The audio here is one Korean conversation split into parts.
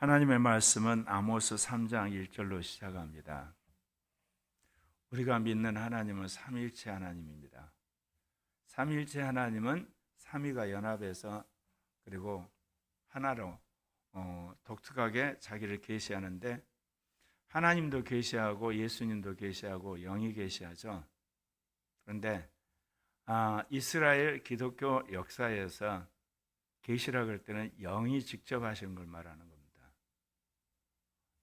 하나님의 말씀은 아모스 3장 1절로 시작합니다. 우리가 믿는 하나님은 삼위일체 하나님입니다. 삼위일체 하나님은 삼위가 연합해서 그리고 하나로 독특하게 자기를 계시하는데, 하나님도 계시하고 예수님도 계시하고 영이 계시하죠. 그런데 이스라엘 기독교 역사에서 계시라고 할 때는 영이 직접 하시는 걸 말하는 겁니다.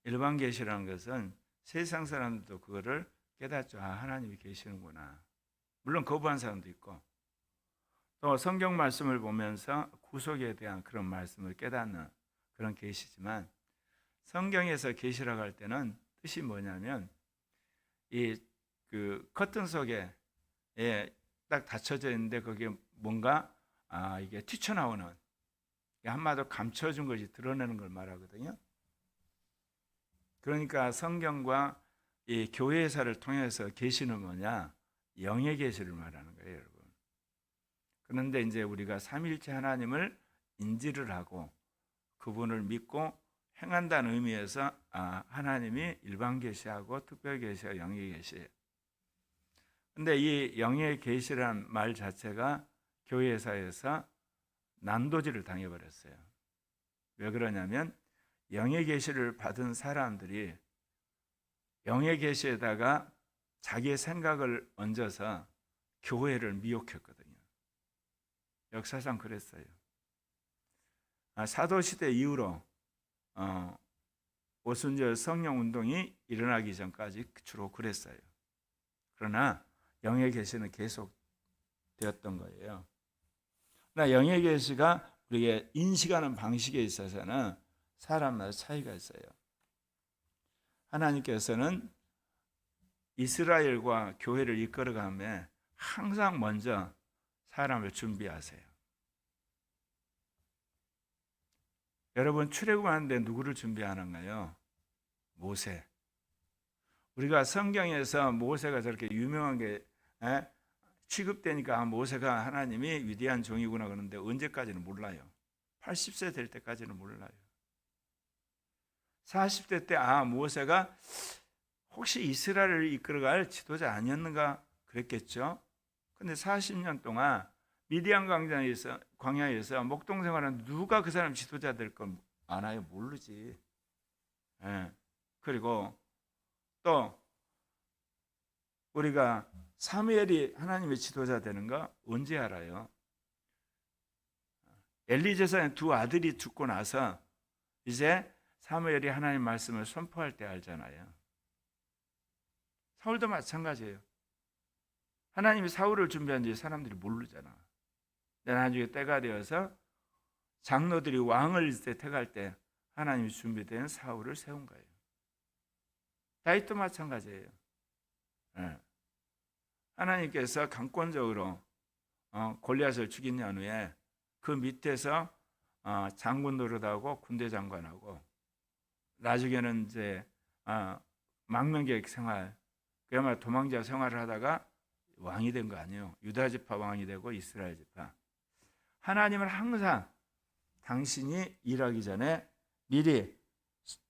일반 계시라는 것은 세상 사람들도 그거를 깨닫죠. 하나님이 계시는구나. 물론 거부한 사람도 있고, 또 성경 말씀을 보면서 구속에 대한 그런 말씀을 깨닫는 그런 계시지만, 성경에서 계시라고 할 때는 뜻이 뭐냐면, 이 그 커튼 속에 딱 닫혀져 있는데 거기에 뭔가 이게 튀쳐나오는, 한마디로 감춰준 것이 드러내는 걸 말하거든요. 그러니까 성경과 이 교회사를 통해서 계시는 뭐냐? 영의 계시를 말하는 거예요, 여러분. 그런데 이제 우리가 삼위일체 하나님을 인지를 하고 그분을 믿고 행한다는 의미에서 하나님이 일반 계시하고 특별 계시와 영의 계시. 근데 이 영의 계시란 말 자체가 교회사에서 난도질을 당해버렸어요. 왜 그러냐면, 영의 계시를 받은 사람들이 영의 계시에다가 자기의 생각을 얹어서 교회를 미혹했거든요. 역사상 그랬어요. 사도시대 이후로 오순절 성령운동이 일어나기 전까지 주로 그랬어요. 그러나 영의 계시는 계속 되었던 거예요. 그러나 영의 계시가 우리가 인식하는 방식에 있어서는 사람마다 차이가 있어요. 하나님께서는 이스라엘과 교회를 이끌어가며 항상 먼저 사람을 준비하세요. 여러분, 출애굽하는데 누구를 준비하는가요? 모세. 우리가 성경에서 모세가 저렇게 유명한 게 취급되니까 모세가 하나님이 위대한 종이구나 그러는데, 언제까지는 몰라요. 80세 될 때까지는 몰라요. 40대 때 모세가 혹시 이스라엘을 이끌어갈 지도자 아니었는가 그랬겠죠. 근데 40년 동안 미디안 광야에서 목동 생활하는 누가 그 사람 지도자 될 건 아나요? 모르지. 그리고 또 우리가 사무엘이 하나님의 지도자 되는 거 언제 알아요? 엘리 제사의 두 아들이 죽고 나서 이제 사무엘이 하나님 말씀을 선포할 때 알잖아요. 사울도 마찬가지예요. 하나님이 사울을 준비한 지 사람들이 모르잖아. 나중에 때가 되어서 장로들이 왕을 택할 때 하나님이 준비된 사울을 세운 거예요. 다윗도 마찬가지예요. 하나님께서 강권적으로 골리앗을 죽인 후에 그 밑에서 장군 노릇하고 군대 장관하고, 나중에는 이제 망명객 생활, 그야말로 도망자 생활을 하다가 왕이 된 거 아니에요. 유다 지파 왕이 되고 이스라엘 지파. 하나님은 항상 당신이 일하기 전에 미리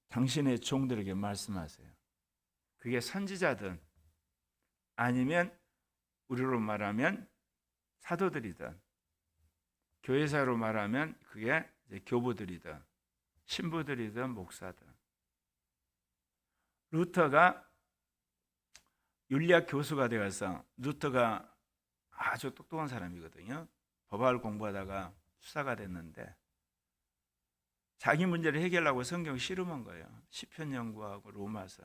당신의 종들에게 말씀하세요. 그게 선지자든 아니면 우리로 말하면 사도들이든, 교회사로 말하면 그게 이제 교부들이든 신부들이든 목사든. 루터가 윤리학 교수가 되어서, 루터가 아주 똑똑한 사람이거든요. 법학을 공부하다가 수사가 됐는데 자기 문제를 해결하고 성경 씨름한 거예요. 시편 연구하고 로마서,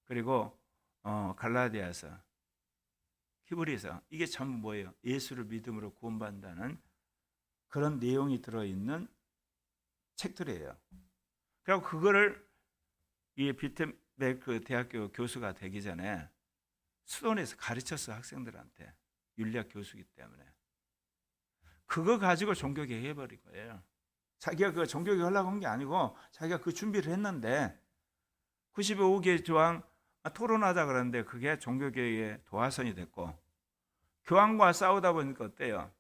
그리고 갈라디아서, 히브리서. 이게 전부 뭐예요? 예수를 믿음으로 구원받는다는 그런 내용이 들어있는 책들이에요. 그리고 그거를 이 비텐베르크 대학교 교수가 되기 전에 수도원에서 가르쳤어, 학생들한테. 윤리학 교수이기 때문에. 그거 가지고 종교개혁 해버린 거예요. 자기가 그 종교개혁 하려고 한 게 아니고 자기가 그 준비를 했는데, 95개 조항 토론하자 그러는데 그게 종교개혁의 도화선이 됐고, 교황과 싸우다 보니까 어때요?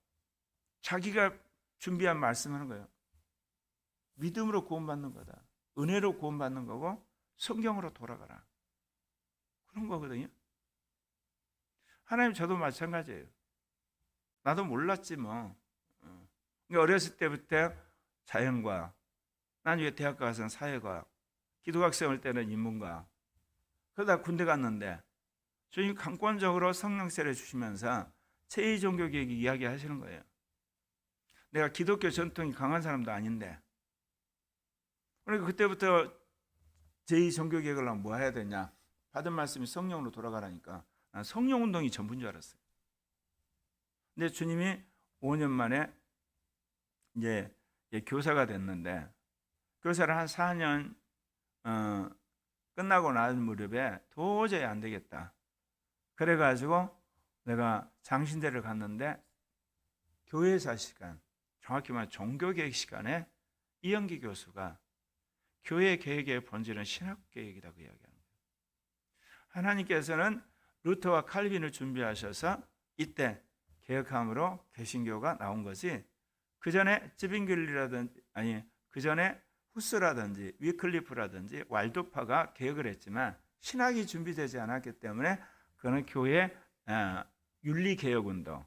자기가 준비한 말씀하는 거예요. 믿음으로 구원받는 거다. 은혜로 구원받는 거고 성경으로 돌아가라. 그런 거거든요. 하나님 저도 마찬가지예요. 나도 몰랐지 뭐. 그러니까 어렸을 때부터 자연과 나중에 대학 가서는 사회과학, 기독학생일 때는 인문과학. 그러다 군대 갔는데 주님 강권적으로 성령 세례 주시면서 제2 종교개혁 이야기하시는 거예요. 내가 기독교 전통이 강한 사람도 아닌데 그러니까 그때부터 제2 종교개혁을 하면 뭐 해야 되냐. 받은 말씀이 성령으로 돌아가라니까 난 성령운동이 전부인 줄 알았어요. 근데 주님이 5년 만에 이제 교사가 됐는데 교사를 한 4년 끝나고 난 무렵에 도저히 안 되겠다. 그래가지고 내가 장신대를 갔는데 교회사 시간, 정확히 말하면 종교개혁 시간에 이영기 교수가 교회 개혁의 본질은 신학개혁이라고 이야기하는 거예요. 하나님께서는 루터와 칼빈을 준비하셔서 이때 개혁함으로 개신교가 나온 것이 그 전에 찌빙글리라든지 그 전에 후스라든지 위클리프라든지 왈도파가 개혁을 했지만 신학이 준비되지 않았기 때문에 그는 교회 윤리개혁운동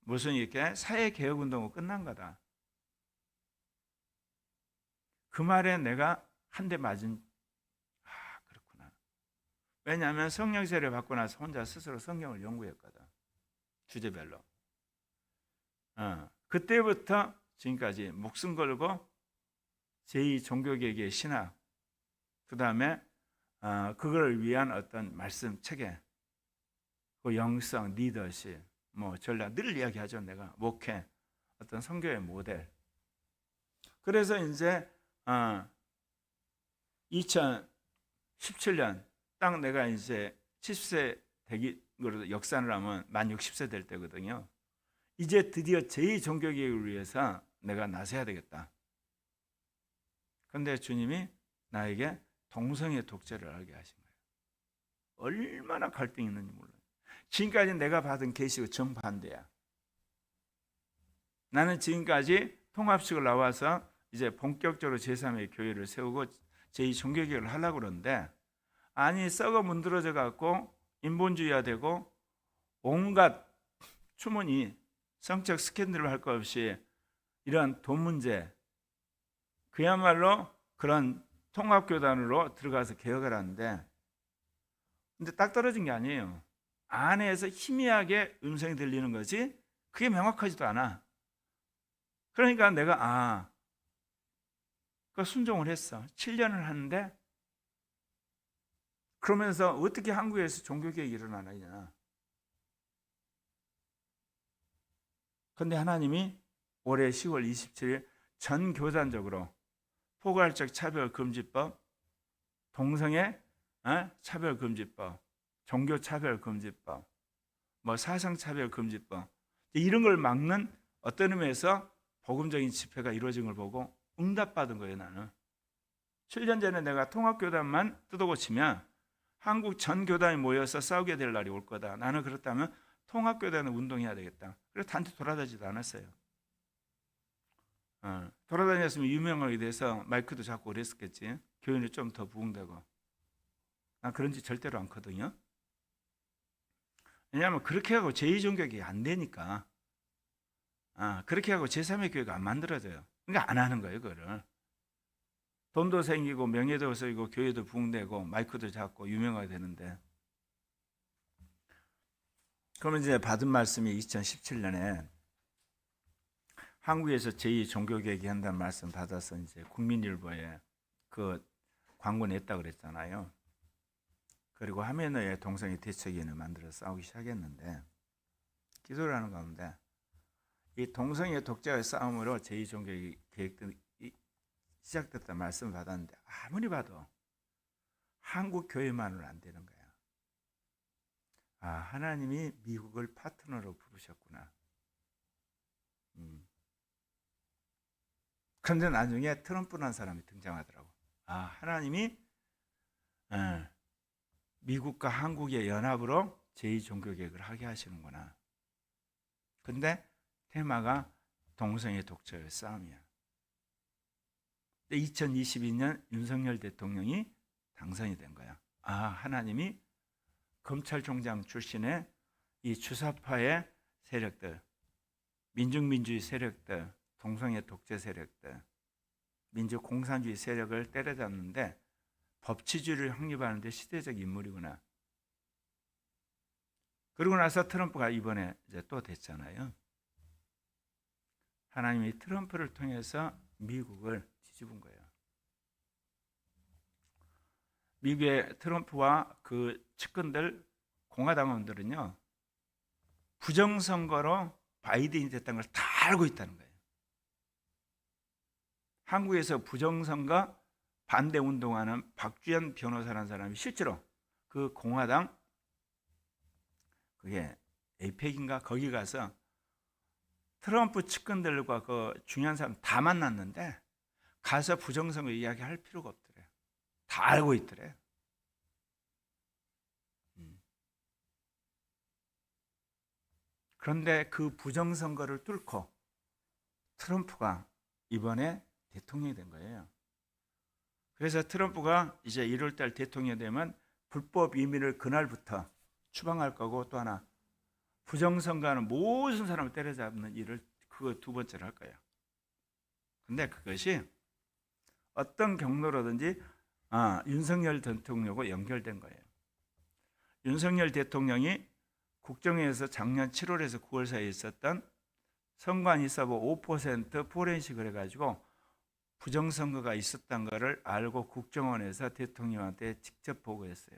무슨 이렇게 사회개혁운동으로 끝난 거다. 그 말에 내가 한 대 맞은 그렇구나. 왜냐하면 성령 세례 받고 나서 혼자 스스로 성경을 연구했거든. 주제별로. 그때부터 지금까지 목숨 걸고 제2 종교개혁의 신학, 그 다음에 그걸 위한 어떤 말씀 체계, 그 영성, 리더십, 뭐 전략 늘 이야기하죠. 내가 목회, 어떤 선교의 모델. 그래서 이제 2017년 딱 내가 이제 70세 되기로 역산을 하면 만 60세 될 때거든요. 이제 드디어 제2 종교개혁을 위해서 내가 나서야 되겠다. 그런데 주님이 나에게 동성애 독재를 알게 하신 거예요. 얼마나 갈등이 있는지 몰라요. 지금까지 내가 받은 계시가 정반대야. 나는 지금까지 통합식을 나와서 이제 본격적으로 제3의 교회를 세우고 제2 종교개혁을 하려고 그러는데 아니 썩어 문드러져 갖고 인본주의화 되고 온갖 추문이 성적 스캔들을 할 것 없이 이런 돈 문제 그야말로 그런 통합교단으로 들어가서 개혁을 하는데 근데 딱 떨어진 게 아니에요. 안에서 희미하게 음성이 들리는 거지 그게 명확하지도 않아. 그러니까 내가 그 순종을 했어. 7년을 하는데 그러면서 어떻게 한국에서 종교개혁이 일어나느냐. 그런데 하나님이 올해 10월 27일 전교단적으로 포괄적 차별금지법, 동성애 차별금지법, 종교차별금지법, 뭐 사상차별금지법 이런 걸 막는 어떤 의미에서 복음적인 집회가 이루어진 걸 보고 응답받은 거예요. 나는 7년 전에 내가 통합교단만 뜯어고치면 한국 전 교단이 모여서 싸우게 될 날이 올 거다. 나는 그렇다면 통합교단을 운동해야 되겠다. 그래서 단체 돌아다니지도 않았어요. 돌아다녔으면 유명하게 돼서 마이크도 잡고 그랬었겠지. 교인이 좀 더 부흥되고. 난 그런 짓 절대로 않거든요. 왜냐하면 그렇게 하고 제2 종교개혁이 안 되니까. 그렇게 하고 제3의 교회가 안 만들어져요. 그러니까 안 하는 거예요, 그거를. 돈도 생기고 명예도 생기고 교회도 부흥되고 마이크도 잡고 유명하게 되는데. 그러면 이제 받은 말씀이 2017년에 한국에서 제2 종교개혁이 한다는 말씀 받아서 이제 국민일보에 그 광고 냈다고 그랬잖아요. 그리고 하면의 동성애 대책위원회 만들어 싸우기 시작했는데 기도를 하는 가운데 이 동성애 독자의 싸움으로 제2 종교개혁이 시작됐다는 말씀을 받았는데 아무리 봐도 한국 교회만으로는 안 되는 거야. 하나님이 미국을 파트너로 부르셨구나. 그런데 나중에 트럼프라는 사람이 등장하더라고. 하나님이 미국과 한국의 연합으로 제2 종교개혁을 하게 하시는구나. 근데 테마가 동성애 독재의 싸움이야. 2022년 윤석열 대통령이 당선이 된 거야. 아, 하나님이 검찰총장 출신의 이 주사파의 세력들, 민중민주주의 세력들, 동성애 독재 세력들, 민주공산주의 세력을 때려잡는데 법치주의를 확립하는 데 시대적 인물이구나. 그러고 나서 트럼프가 이번에 이제 또 됐잖아요. 하나님이 트럼프를 통해서 미국을 뒤집은 거예요. 미국의 트럼프와 그 측근들, 공화당원들은요, 부정선거로 바이든이 됐다는 걸 다 알고 있다는 거예요. 한국에서 부정선거 반대 운동하는 박주현 변호사라는 사람이 실제로 그 공화당, 그게 에이펙인가 거기 가서 트럼프 측근들과 그 중요한 사람 다 만났는데 가서 부정선거 이야기할 필요가 없더래. 다 알고 있더래. 그런데 그 부정선거를 뚫고 트럼프가 이번에 대통령이 된 거예요. 그래서 트럼프가 이제 1월 달 대통령이 되면 불법 이민을 그날부터 추방할 거고, 또 하나 부정선거하는 모든 사람을 때려잡는 일을 그거 두 번째로 할 거예요. 근데 그것이 어떤 경로로든지 윤석열 대통령과 연결된 거예요. 윤석열 대통령이 국정원에서 작년 7월에서 9월 사이에 있었던 선관위 서버 5% 포렌식을 해가지고 부정선거가 있었던 것을 알고 국정원에서 대통령한테 직접 보고했어요.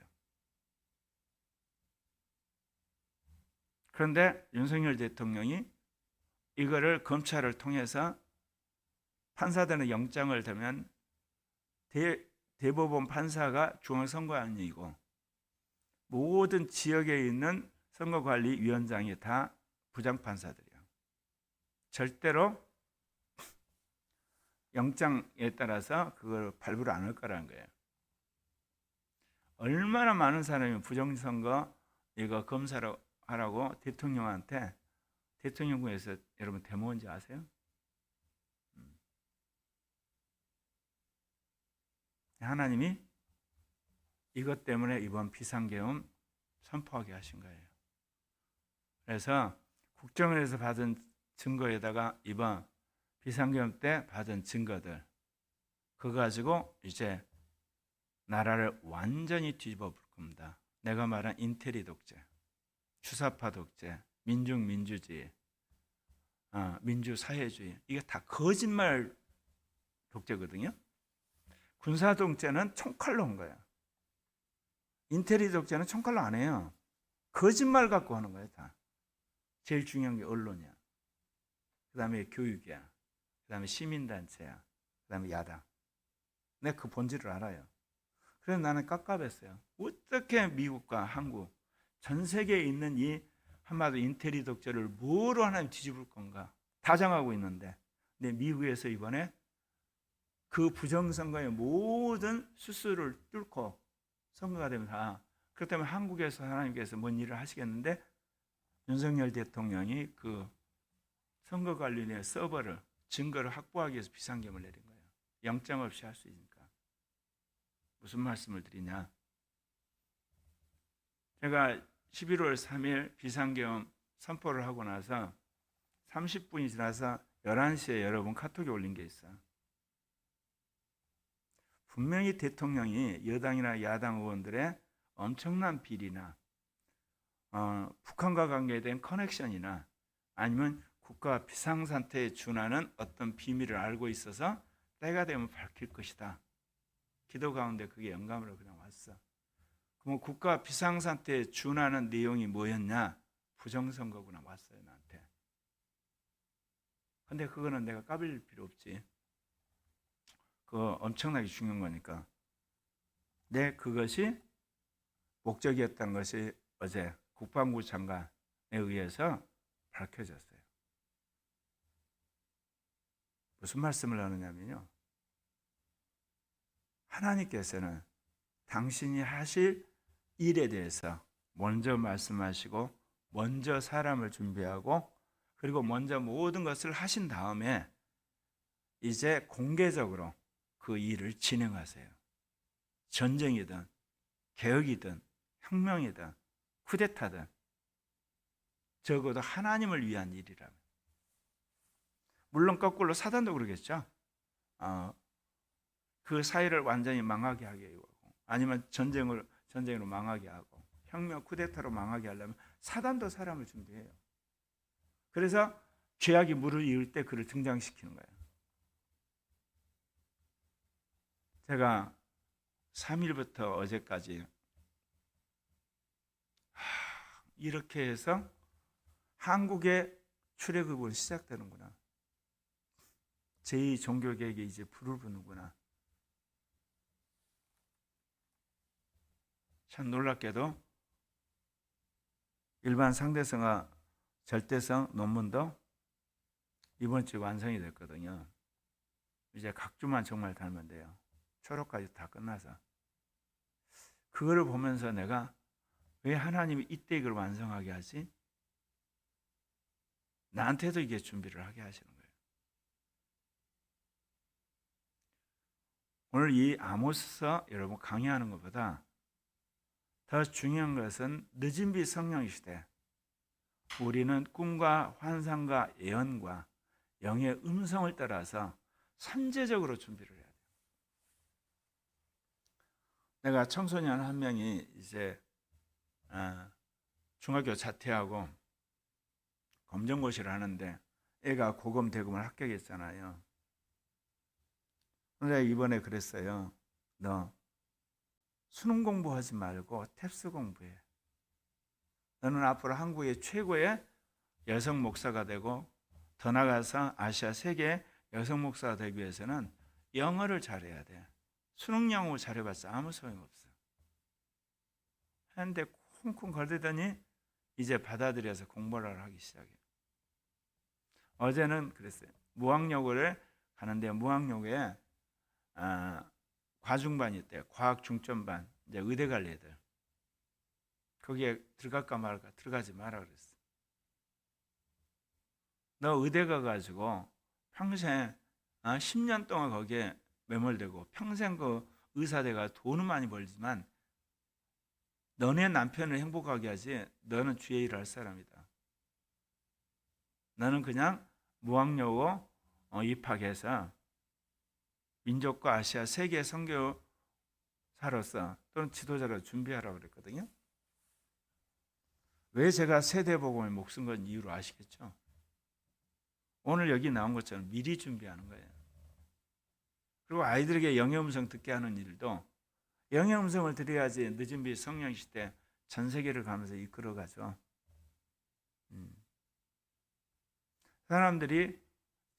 그런데 윤석열 대통령이 이거를 검찰을 통해서 판사들은 영장을 대면 대법원 판사가 중앙선거안이고 모든 지역에 있는 선거관리위원장이 다 부장판사들이에요. 절대로 영장에 따라서 그걸 발부를 안 할 거라는 거예요. 얼마나 많은 사람이 부정선거 이거 검사로 하라고 대통령한테 대통령궁에서 여러분 데모인지 아세요? 하나님이 이것 때문에 이번 비상계엄 선포하게 하신 거예요. 그래서 국정원에서 받은 증거에다가 이번 비상계엄 때 받은 증거들 그거 가지고 이제 나라를 완전히 뒤집어 볼 겁니다. 내가 말한 인테리 독재, 주사파 독재, 민중민주주의, 민주사회주의, 이게 다 거짓말 독재거든요. 군사 독재는 총칼로 온 거야. 인테리 독재는 총칼로 안 해요. 거짓말 갖고 하는 거예요, 다. 제일 중요한 게 언론이야. 그 다음에 교육이야. 그 다음에 시민단체야. 그 다음에 야당. 내가 그 본질을 알아요. 그래서 나는 깝깝했어요. 어떻게 미국과 한국, 전 세계에 있는 이 한마디로 인테리 독재를 뭐로 하나님 뒤집을 건가 다 정하고 있는데, 근데 미국에서 이번에 그 부정선거의 모든 수수를 뚫고 선거가 되면 그렇기 때문에 한국에서 하나님께서 뭔 일을 하시겠는데 윤석열 대통령이 그 선거관리의 서버를 증거를 확보하기 위해서 비상계엄을 내린 거예요. 영장 없이 할 수 있으니까. 무슨 말씀을 드리냐, 제가 11월 3일 비상계엄 선포를 하고 나서 30분이 지나서 11시에 여러분 카톡에 올린 게 있어요. 분명히 대통령이 여당이나 야당 의원들의 엄청난 비리나 북한과 관계된 커넥션이나 아니면 국가 비상상태에 준하는 어떤 비밀을 알고 있어서 때가 되면 밝힐 것이다. 기도 가운데 그게 영감으로 그냥 왔어. 그럼 국가 비상상태에 준하는 내용이 뭐였냐? 부정선거구나 왔어요, 나한테. 근데 그거는 내가 까불 필요 없지. 그거 엄청나게 중요한 거니까. 그것이 목적이었다는 것이 어제 국방부 장관에 의해서 밝혀졌어요. 무슨 말씀을 하느냐면요, 하나님께서는 당신이 하실 일에 대해서 먼저 말씀하시고 먼저 사람을 준비하고 그리고 먼저 모든 것을 하신 다음에 이제 공개적으로 그 일을 진행하세요. 전쟁이든 개혁이든 혁명이든 쿠데타든 적어도 하나님을 위한 일이라면. 물론 거꾸로 사단도 그러겠죠. 그 사회를 완전히 망하게 하게 하고, 아니면 전쟁으로 망하게 하고, 혁명 쿠데타로 망하게 하려면 사단도 사람을 준비해요. 그래서 죄악이 무르익을 때 그를 등장시키는 거예요. 제가 3일부터 어제까지 이렇게 해서 한국의 출애굽은 시작되는구나. 제2종교개혁에 이제 불을 붙는구나. 참 놀랍게도 일반 상대성과 절대성 논문도 이번 주에 완성이 됐거든요. 이제 각주만 정말 달면 돼요. 초록까지 다 끝나서. 그거를 보면서 내가 왜 하나님이 이때 이걸 완성하게 하지? 나한테도 이게 준비를 하게 하시는 거예요. 오늘 이 아모스서 여러분 강의하는 것보다 더 중요한 것은 늦은 비 성령 시대, 우리는 꿈과 환상과 예언과 영의 음성을 따라서 선제적으로 준비를 해야 돼요. 내가 청소년 한 명이 이제 중학교 자퇴하고 검정고시를 하는데 애가 고검 대검을 합격했잖아요. 근데 이번에 그랬어요. 너 수능 공부하지 말고 탭스 공부해. 너는 앞으로 한국의 최고의 여성 목사가 되고 더 나아가서 아시아 세계 여성 목사가 되기 위해서는 영어를 잘해야 돼. 수능 영어 잘해봤자 아무 소용없어. 했는데 쿵쿵 거리더니 이제 받아들여서 공부를 하기 시작해요. 어제는 그랬어요. 무학여고를 가는데 무학여고에 과중반이 있대요. 과학 중점반, 이제 의대 갈 애들. 거기에 들어갈까 말까, 들어가지 마라 그랬어. 너 의대 가가지고 평생 10년 동안 거기에 매몰되고 평생 그 의사대가 돈은 많이 벌지만 너네 남편을 행복하게 하지 너는 주의 일을 할 사람이다. 너는 그냥 무학여고 입학해서 민족과 아시아 세계 선교사로서 또는 지도자로 준비하라고 그랬거든요. 왜 제가 세대복음에 목숨 건 이유로 아시겠죠? 오늘 여기 나온 것처럼 미리 준비하는 거예요. 그리고 아이들에게 영의 음성 듣게 하는 일도 영의 음성을 들어야지 늦은 비 성령 시대 전 세계를 가면서 이끌어가죠. 사람들이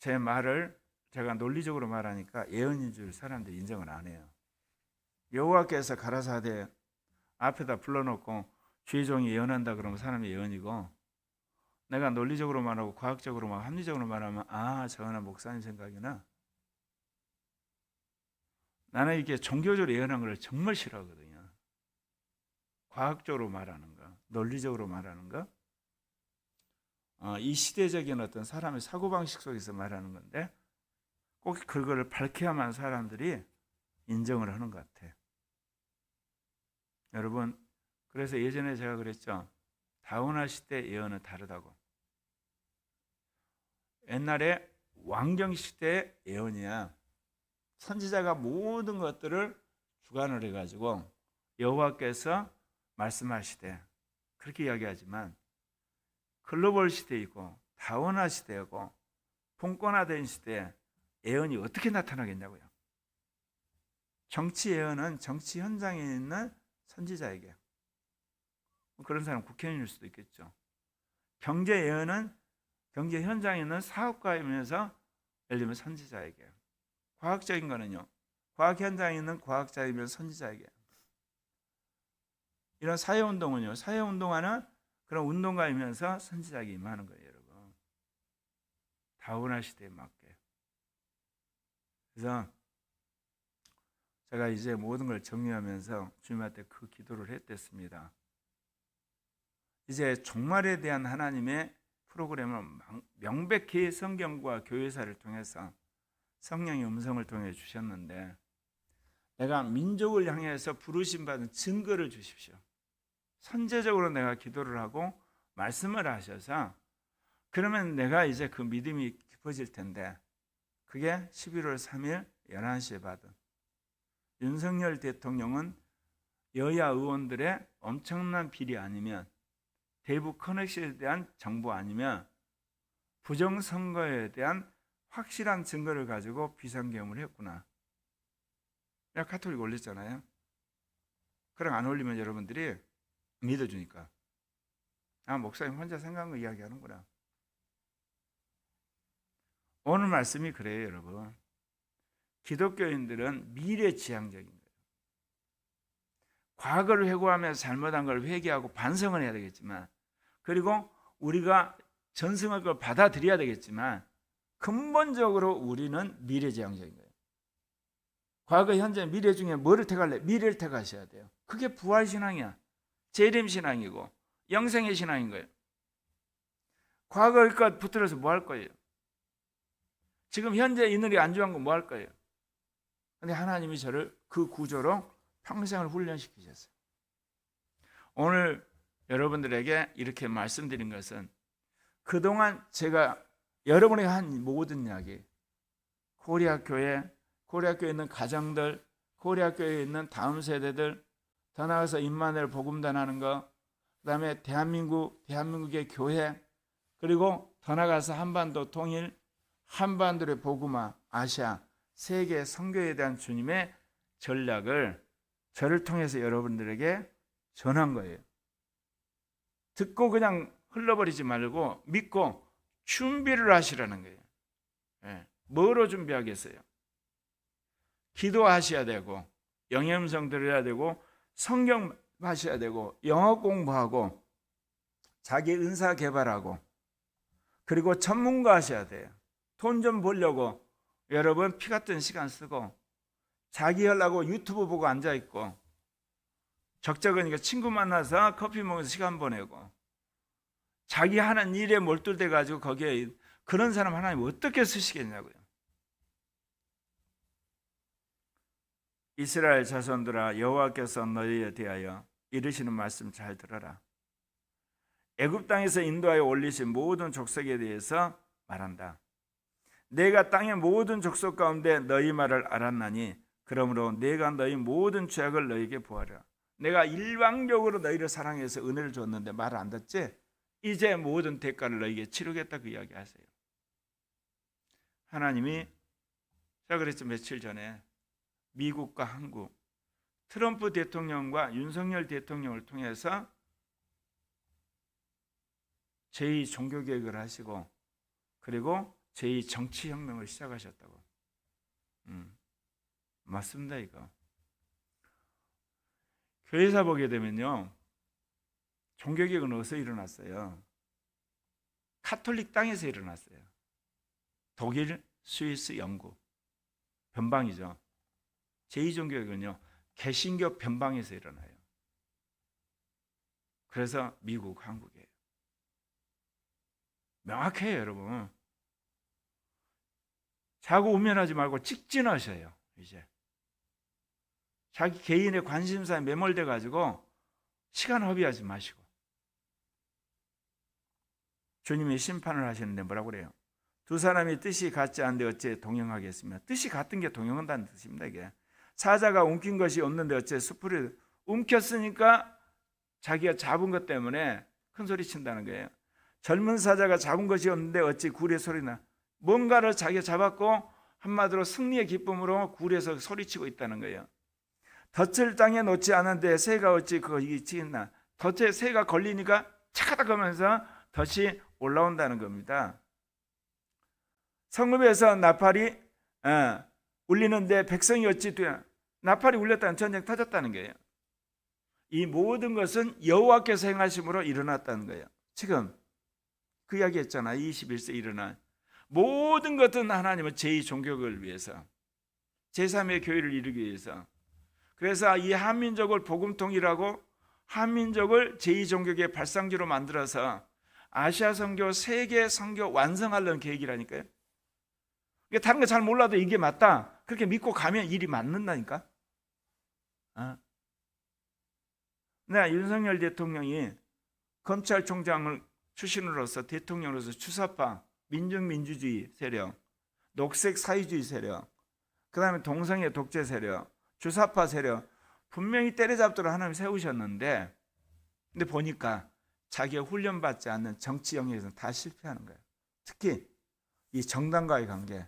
제 말을 제가 논리적으로 말하니까 예언인 줄 사람들이 인정을 안 해요. 여호와께서 가라사대 앞에다 불러놓고 주의 종이 예언한다 그러면 사람이 예언이고, 내가 논리적으로 말하고 과학적으로 막 합리적으로 말하면 저거는 목사님 생각이나. 나는 이렇게 종교적으로 예언한 걸 정말 싫어하거든요. 과학적으로 말하는 거, 논리적으로 말하는 거, 이 시대적인 어떤 사람의 사고방식 속에서 말하는 건데 꼭 그거를 밝혀야만 사람들이 인정을 하는 것 같아. 여러분, 그래서 예전에 제가 그랬죠. 다운화 시대 예언은 다르다고. 옛날에 왕정 시대의 예언이야. 선지자가 모든 것들을 주관을 해가지고 여호와께서 말씀하시되 그렇게 이야기하지만, 글로벌 시대이고 다원화 시대이고 봉건화된 시대에 예언이 어떻게 나타나겠냐고요. 정치 예언은 정치 현장에 있는 선지자에게, 그런 사람 국회의원일 수도 있겠죠. 경제 예언은 경제 현장에 있는 사업가이면서 예를 들면 선지자에게. 과학적인 거는요, 과학 현장에 있는 과학자이면 선지자에게. 이런 사회운동은요, 사회운동하는 그런 운동가이면서 선지자에게 임하는 거예요, 여러분. 다운화 시대에 맞게. 그래서 제가 이제 모든 걸 정리하면서 주님한테 그 기도를 했댔습니다. 이제 종말에 대한 하나님의 프로그램을 명백히 성경과 교회사를 통해서 성령의 음성을 통해 주셨는데 내가 민족을 향해서 부르심 받은 증거를 주십시오. 선제적으로 내가 기도를 하고 말씀을 하셔서 그러면 내가 이제 그 믿음이 깊어질 텐데 그게 11월 3일 11시에 받은 윤석열 대통령은 여야 의원들의 엄청난 비리 아니면 대북 커넥션에 대한 정보 아니면 부정선거에 대한 확실한 증거를 가지고 비상계엄을 했구나. 내가 카톨릭 올렸잖아요. 그럼 안 올리면 여러분들이 믿어주니까 목사님 혼자 생각한 거 이야기하는구나. 오늘 말씀이 그래요, 여러분. 기독교인들은 미래지향적인 거예요. 과거를 회고하면서 잘못한 걸 회개하고 반성을 해야 되겠지만, 그리고 우리가 전승할 걸 받아들여야 되겠지만, 근본적으로 우리는 미래지향적인 거예요. 과거, 현재, 미래 중에 뭐를 택할래? 미래를 택하셔야 돼요. 그게 부활신앙이야. 재림신앙이고 영생의 신앙인 거예요. 과거의 것 붙들어서 뭐 할 거예요? 지금 현재 이 일이 안 좋은 거 뭐 할 거예요? 근데 하나님이 저를 그 구조로 평생을 훈련시키셨어요. 오늘 여러분들에게 이렇게 말씀드린 것은 그동안 제가 여러분에게 한 모든 이야기, 코리아교회에 있는 가정들, 코리아교회에 있는 다음 세대들, 더 나아가서 임마누엘 복음단하는 거, 그 다음에 대한민국의 교회, 그리고 더 나아가서 한반도 통일, 한반도의 복음화, 아시아, 세계 선교에 대한 주님의 전략을 저를 통해서 여러분들에게 전한 거예요. 듣고 그냥 흘러버리지 말고 믿고 준비를 하시라는 거예요. 네. 뭐로 준비하겠어요? 기도하셔야 되고 영의 음성 들어야 되고 성경 하셔야 되고 영어 공부하고 자기 은사 개발하고 그리고 전문가 하셔야 돼요. 돈 좀 벌려고 여러분 피 같은 시간 쓰고 자기 하려고 유튜브 보고 앉아있고 적적으니까 친구 만나서 커피 먹으면서 시간 보내고 자기 하는 일에 몰두돼 가지고 거기에 그런 사람 하나님 어떻게 쓰시겠냐고요. 이스라엘 자손들아 여호와께서 너희에 대하여 이르시는 말씀 잘 들어라. 애굽 땅에서 인도하여 올리신 모든 족속에 대해서 말한다. 내가 땅의 모든 족속 가운데 너희 말을 알았나니 그러므로 내가 너희 모든 죄악을 너희에게 보아라. 내가 일방적으로 너희를 사랑해서 은혜를 줬는데 말을 안 듣지? 이제 모든 대가를 너희에게 치르겠다 그 이야기 하세요. 하나님이 제가 그랬죠 며칠 전에 미국과 한국 트럼프 대통령과 윤석열 대통령을 통해서 제2종교개혁을 하시고 그리고 제2정치혁명을 시작하셨다고. 맞습니다 이거. 교회사 보게 되면요 종교개혁은 어디서 일어났어요? 카톨릭 땅에서 일어났어요. 독일, 스위스, 영국 변방이죠. 제2종교개혁은요 개신교 변방에서 일어나요. 그래서 미국, 한국이에요. 명확해요 여러분. 자꾸 우면하지 말고 직진하셔요. 이제 자기 개인의 관심사에 매몰돼 가지고 시간 허비하지 마시고 주님이 심판을 하시는데 뭐라고 그래요? 두 사람이 뜻이 같지 않은데 어째 동행하겠으며 뜻이 같은 게 동행한다는 뜻입니다. 이게 사자가 움킨 것이 없는데 어째 숯불을 움켰으니까 자기가 잡은 것 때문에 큰 소리 친다는 거예요. 젊은 사자가 잡은 것이 없는데 어찌 굴의 소리나. 뭔가를 자기가 잡았고 한마디로 승리의 기쁨으로 굴에서 소리치고 있다는 거예요. 덫을 땅에 놓지 않은데 새가 어찌 거기 있나. 덫에 새가 걸리니까 착하다 하면서 덫이 올라온다는 겁니다. 성읍에서 나팔이 울리는데 백성이 어찌 나팔이 울렸다는 전쟁 터졌다는 거예요. 이 모든 것은 여호와께서 행하심으로 일어났다는 거예요. 지금 그 이야기 했잖아. 21세에 일어난 모든 것은 하나님은 제2종교를 위해서 제3의 교회를 이루기 위해서 그래서 이 한민족을 복음통일하고 한민족을 제2종교의 발상지로 만들어서 아시아 선교, 세계 선교 완성하려는 계획이라니까요. 그러니까 다른 거 잘 몰라도 이게 맞다. 그렇게 믿고 가면 일이 맞는다니까. 윤석열 대통령이 검찰총장을 출신으로서 대통령으로서 주사파 민중민주주의 세력, 녹색 사회주의 세력, 그 다음에 동성애 독재 세력, 주사파 세력 분명히 때려잡도록 하나님 세우셨는데, 근데 보니까 자기가 훈련받지 않는 정치 영역에서는 다 실패하는 거예요. 특히 이 정당과의 관계.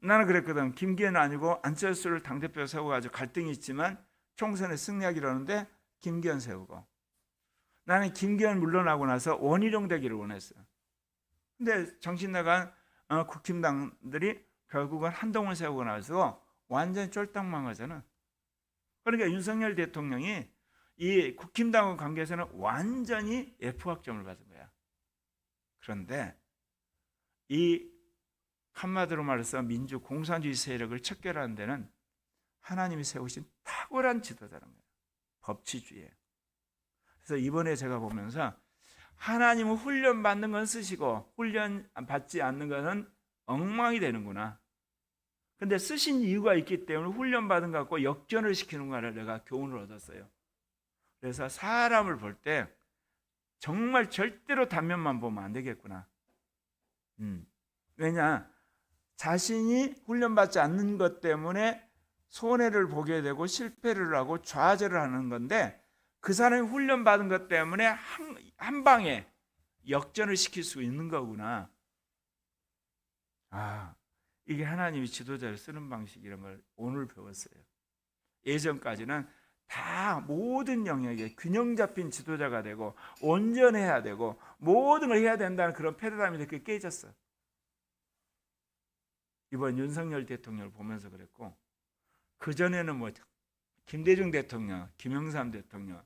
나는 그랬거든. 김기현은 아니고 안철수를 당대표 세워가지고 갈등이 있지만 총선에 승리하기로 하는데 김기현 세우고, 나는 김기현 물러나고 나서 원희룡 되기를 원했어요. 근데 정신 나간 국힘당들이 결국은 한동훈 세우고 나서 완전히 쫄딱 망하잖아. 그러니까 윤석열 대통령이 이 국힘당과 관계에서는 완전히 F학점을 받은 거야. 그런데 이 한마디로 말해서 민주 공산주의 세력을 척결하는 데는 하나님이 세우신 탁월한 지도자라는 거예요. 법치주의에. 그래서 이번에 제가 보면서 하나님은 훈련 받는 건 쓰시고 훈련 받지 않는 것은 엉망이 되는구나. 근데 쓰신 이유가 있기 때문에 훈련 받은 것 갖고 역전을 시키는 거를 내가 교훈을 얻었어요. 그래서 사람을 볼 때 정말 절대로 단면만 보면 안 되겠구나. 왜냐? 자신이 훈련받지 않는 것 때문에 손해를 보게 되고 실패를 하고 좌절을 하는 건데, 그 사람이 훈련받은 것 때문에 한 방에 역전을 시킬 수 있는 거구나. 이게 하나님이 지도자를 쓰는 방식이라는 걸 오늘 배웠어요. 예전까지는 다 모든 영역에 균형 잡힌 지도자가 되고 온전해야 되고 모든 걸 해야 된다는 그런 패러다임이 그렇게 깨졌어. 이번 윤석열 대통령을 보면서 그랬고, 그전에는 뭐 김대중 대통령, 김영삼 대통령,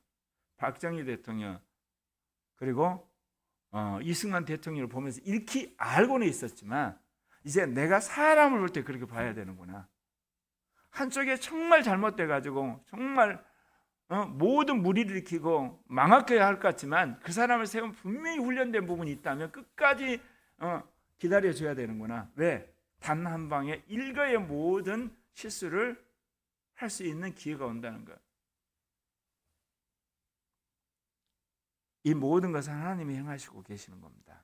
박정희 대통령, 그리고 이승만 대통령을 보면서 이렇게 알고는 있었지만 이제 내가 사람을 볼 때 그렇게 봐야 되는구나. 한쪽에 정말 잘못돼 가지고 정말 모든 무리를 일으키고 망학해야 할 것 같지만 그 사람을 세우면 분명히 훈련된 부분이 있다면 끝까지 기다려줘야 되는구나. 왜? 단 한 방에 일거의 모든 실수를 할 수 있는 기회가 온다는 것. 이 모든 것은 하나님이 행하시고 계시는 겁니다.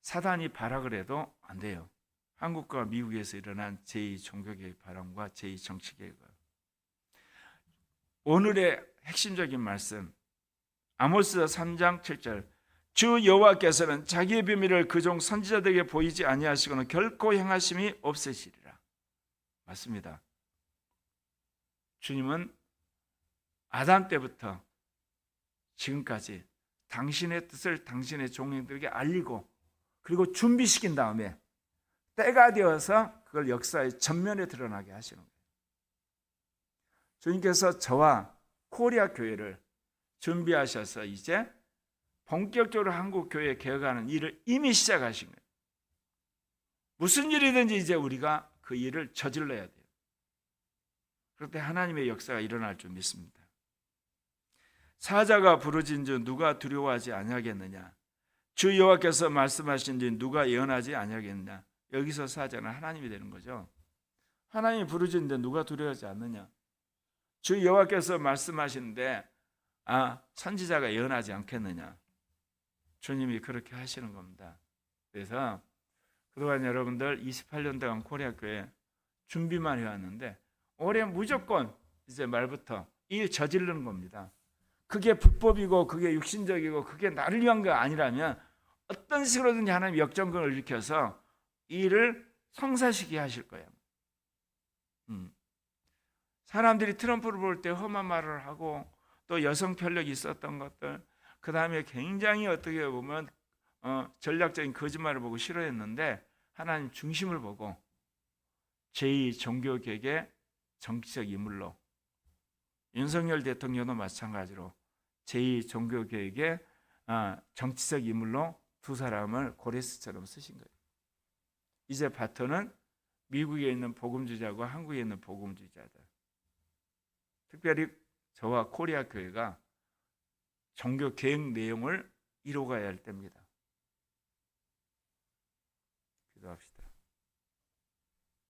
사단이 발악을 해도 안 돼요. 한국과 미국에서 일어난 제2종교개혁 바람과 제2정치개혁. 오늘의 핵심적인 말씀, 아모스 3장 7절. 주 여호와께서는 자기의 비밀을 그종 선지자들에게 보이지 아니하시고는 결코 행하심이 없으시리라. 맞습니다. 주님은 아담 때부터 지금까지 당신의 뜻을 당신의 종들에게 알리고 그리고 준비시킨 다음에 때가 되어서 그걸 역사의 전면에 드러나게 하시는 거예요. 주님께서 저와 코리아 교회를 준비하셔서 이제 본격적으로 한국 교회 개혁하는 일을 이미 시작하신 거예요. 무슨 일이든지 이제 우리가 그 일을 저질러야 돼요. 그럴 때 하나님의 역사가 일어날 줄 믿습니다. 사자가 부르진즉 누가 두려워하지 아니하겠느냐? 주 여호와께서 말씀하신즉 누가 예언하지 아니하겠느냐? 여기서 사자는 하나님이 되는 거죠. 하나님이 부르짖는데 누가 두려워하지 않느냐? 주 여호와께서 말씀하시는데 선지자가 예언하지 않겠느냐? 주님이 그렇게 하시는 겁니다. 그래서 그동안 여러분들 28년 동안 코리아 교회 준비만 해왔는데 올해 무조건 이제 말부터 일 저지르는 겁니다. 그게 불법이고 그게 육신적이고 그게 나를 위한 거 아니라면 어떤 식으로든지 하나님 역전권을 일으켜서 이 일을 성사시키게 하실 거예요. 사람들이 트럼프를 볼 때 험한 말을 하고 또 여성 편력이 있었던 것들, 그 다음에 굉장히 어떻게 보면 전략적인 거짓말을 보고 싫어했는데 하나님 중심을 보고 제2종교개혁의 정치적 인물로, 윤석열 대통령도 마찬가지로 제2종교개혁의 정치적 인물로 두 사람을 고레스처럼 쓰신 거예요. 이제 바톤은 미국에 있는 복음주의자와 한국에 있는 복음주의자들, 특별히 저와 코리아 교회가 종교 계획 내용을 이루어가야 할 때입니다.